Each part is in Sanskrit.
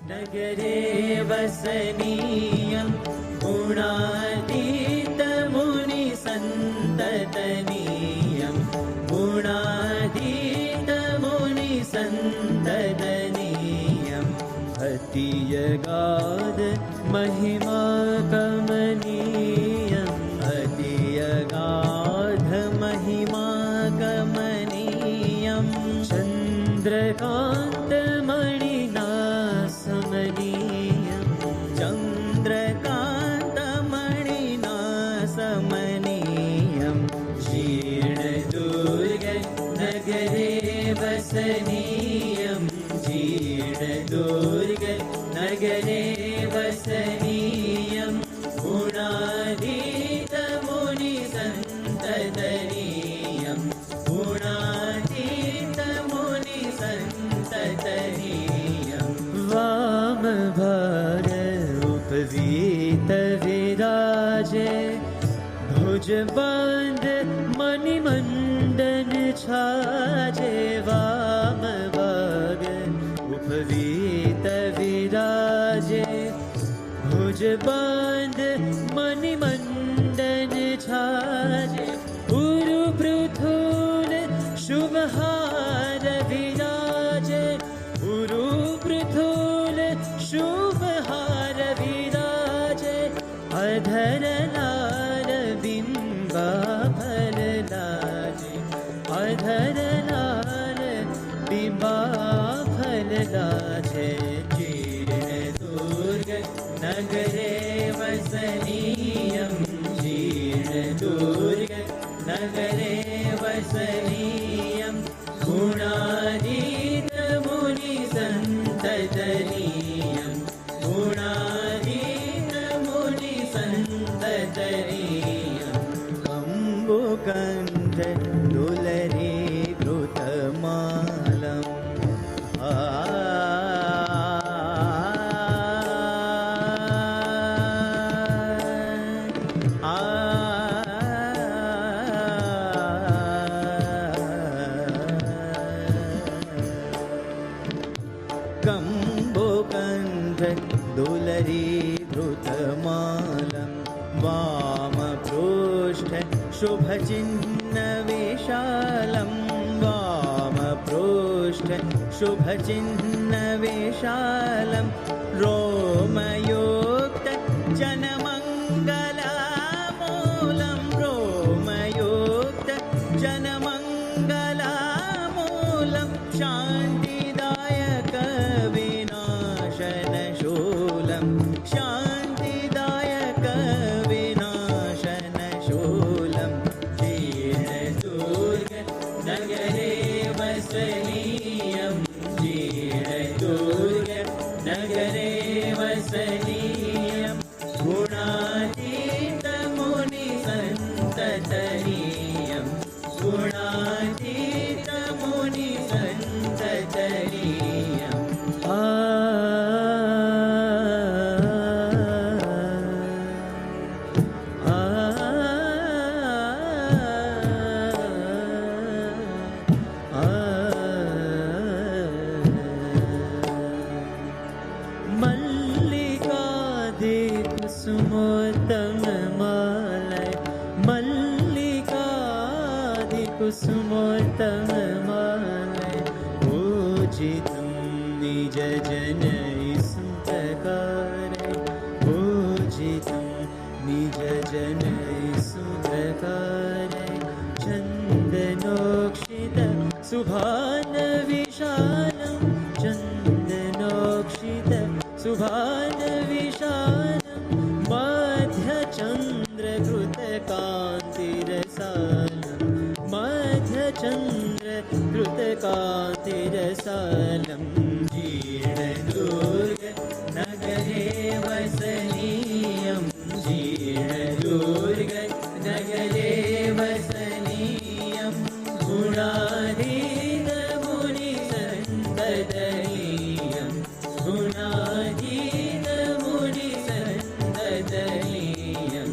नगरे वसनीयं गुणातीतमुनिसन्ततनीयं गुणातीतमुनिसन्ततनीयं अतियगाध महिमा कमनीयं अतियगाध महिमा कमनीयं चन्द्रकान्तमणिना समनीयं चन्द्रकान्तमणिना समनीयं जीर्णदुर्गनगरे वसनीयं जीर्णदुर्गनगरे वसनीयं गुणातीतमुनिसन्ततनीयं गुणातीतमुनिसन्ततनीयं वामभाग उपवीत विराजे भुजबन्ध मणिमण्डन छाजे वामभाग उपवीत विराजे भुजबन्ध मणिमण्डन छाजे उरुपृथुल शुभहार विराजे उरुपृथुल शुभहार विराजे अधरलाल बिम्बाफल लाजे अधरलाल बिम्बाफल लाजे जीर्णदुर्ग नगरे वसनीयं जीर्णदुर्ग नगरे वसनीयं गुणातीतमुनिसन्ततनीयं गुणातीतमुनिसन्ततनीयं अम्बुकन्ध दुलरीभृतमालम् कम्बुकन्ध दुलरीभृतमालं वामपृष्ठ शुभचिह्नविशालं वामपृष्ठ शुभचिह्नविशालं रोमयुक्त जनमङ्गलामूलं रोमयुक्त जनमङ्गलामूलं शान्तिदायक विनाशनशूलं शान्तिदायक विनाशनशूलं जीर्णदुर्ग नगरे वसनीयं जीर्णदुर्ग नगरे वसनीयं गुणातीतमुनिसन्ततनीयं गुणातीतमुनिसन्ततनीयं मल्लिकादिकुसुमोत्तममालय मल्लिकादिकुसुमोत्तममालय पूजितं निजजनैसुप्रकारे पूजितं निजजनैसुप्रकारे चन्दनोक्षित सुभानविशालं चन्दनोक्षित सुभानविशालं मध्यचन्द्रकृतकान्तिरसालं मध्यचन्द्रकृतकान्तिरसालं जीर्णदुर्ग नगरे वसनीयं जीर्णदुर्ग नगरे वसनीयं गुणातीतमुनिसन्ततनीयं गुणातीतमुनिसन्ततनीयं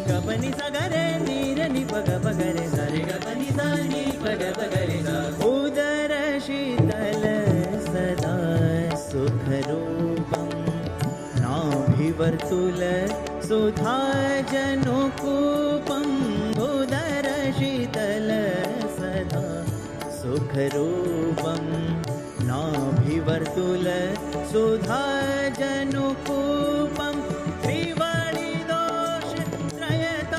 गपनि सगरे नीरनि पग पगरे सरे गपनि सानि पग पगरे सा उदर शीतल नाभिवर्तुल सुधा जनुकूपं उदर शीतल सदा सुखरूपं नाभिवर्तुल सुधा जनुकूपं त्रिवणिदोष त्रयतापविनाशं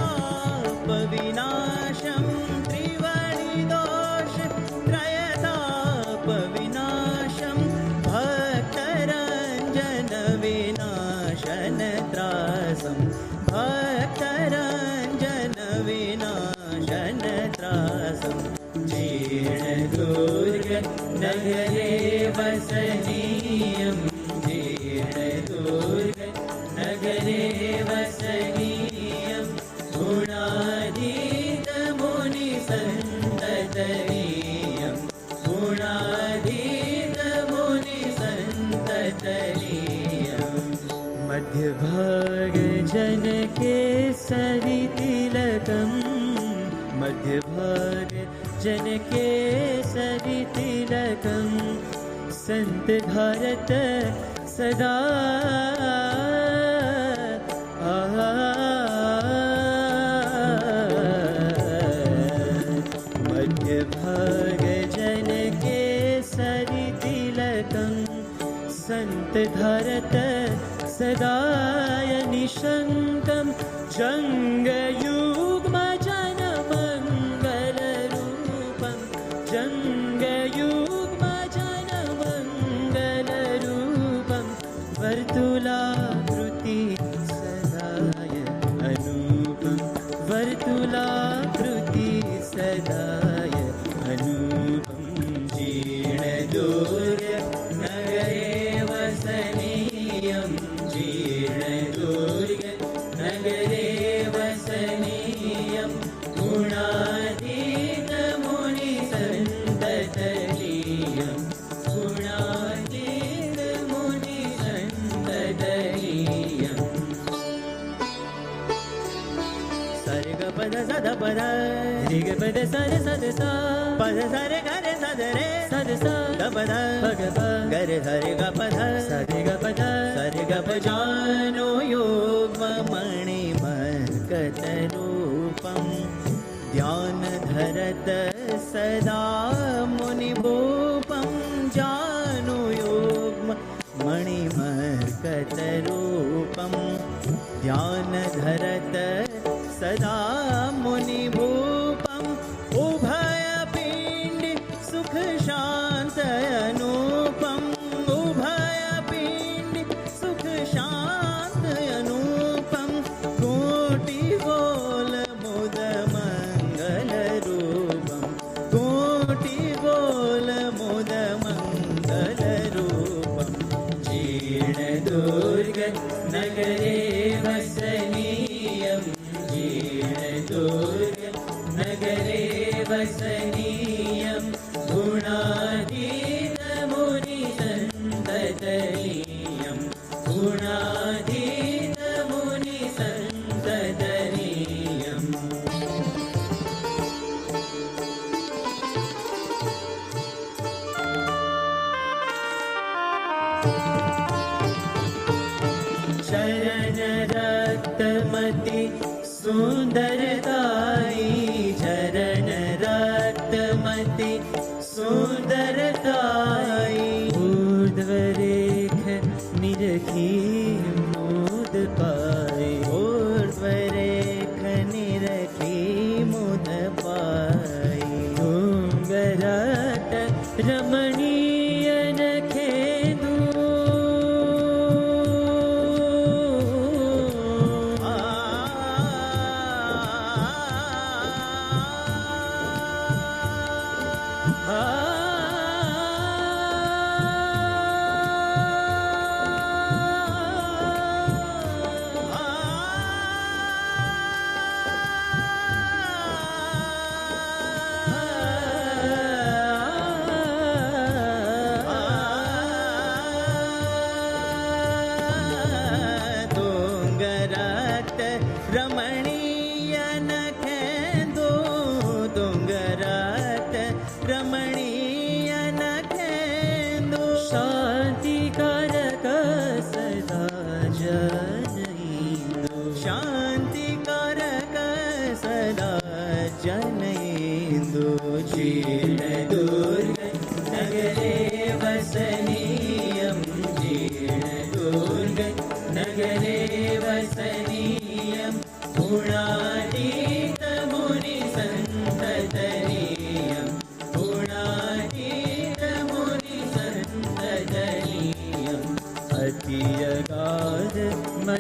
त्रिवणिदोष त्रयतापविनाशं भक्तरञ्जन विनाशनत्रासं भक्तरञ्जन विनाशनत्रासं जीर्णदुर्ग नगरे वसनीयं जीर्णदुर्ग नगरे वसनीयं गुणाधीतमुनिसन्ततनीयं गुणाधीतमुनिसन्ततनीयं मध्यभागजनकेसरि तिलकं मध्यभागजनकेसरि तिलकं संत भारत सदा मध्यभागजनकेसरि तिलकं संत भारत सदाय निशङ्कं जङ्गयुग्मजनमङ्गलरूपं जङ्गयुग्मजनमङ्गलरूपं वर्तुलाकृति सदाय अनूपं वर्तुलाकृति सदाय अनूपं जीर्णदुर्ग नगरे वसनीयं जीर्णदुर्ग नगरे वसनीयं गुणाधीतमुनिसन्ततनीयं गुणाधीतमुनिसन्ततनीयं सरगपद सदपद ऋगपद सद सद सा पद सरे गरे सद रे सद सा गपद भगप गरे सरे गपद सरे गपद सरे गप जानो योगमणिमर्कतरूपं ध्यान धरत सदा मुनिभूपं जानु योगमणिमर्कतरूपं ध्यान धरत सदा मुनिभूपम् उभयपिण्डि सुख शान्त अनूपम् उभयपिण्डि सुख शान्त अनूपम् कोटिगोल मुद मङ्गलरूपम् कोटिगोल मुद मङ्गलरूपम् जीर्णदुर्ग नगरे वसनीयं जीर्णदुर्ग नगरे वसनीयं गुणाधीतमुनिसन्ततनीयं गुणाधीतमुनिसन्ततनीयम् चरणरक्तमति सुन्दरताई चरणरक्तमति सुन्दरताई ऊर्ध्वरेख निरखी मुद पाई ऊर्ध्वरेख निरखी मुद पाई घुंघराट रमणीय नखेदू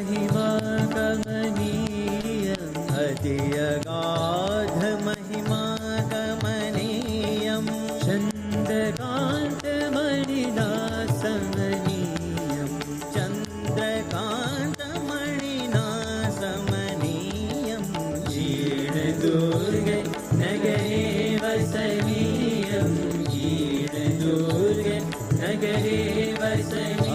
महिमा कमनीयम् अति अगाध महिमा कमनीयम् चन्द्रकान्तमणिना समनीयम् चन्द्रकान्तमणिना समनीयम् क्षीणदुर्गे नगरे वसनीयम् क्षीणदुर्गे नगरे वसनीयम्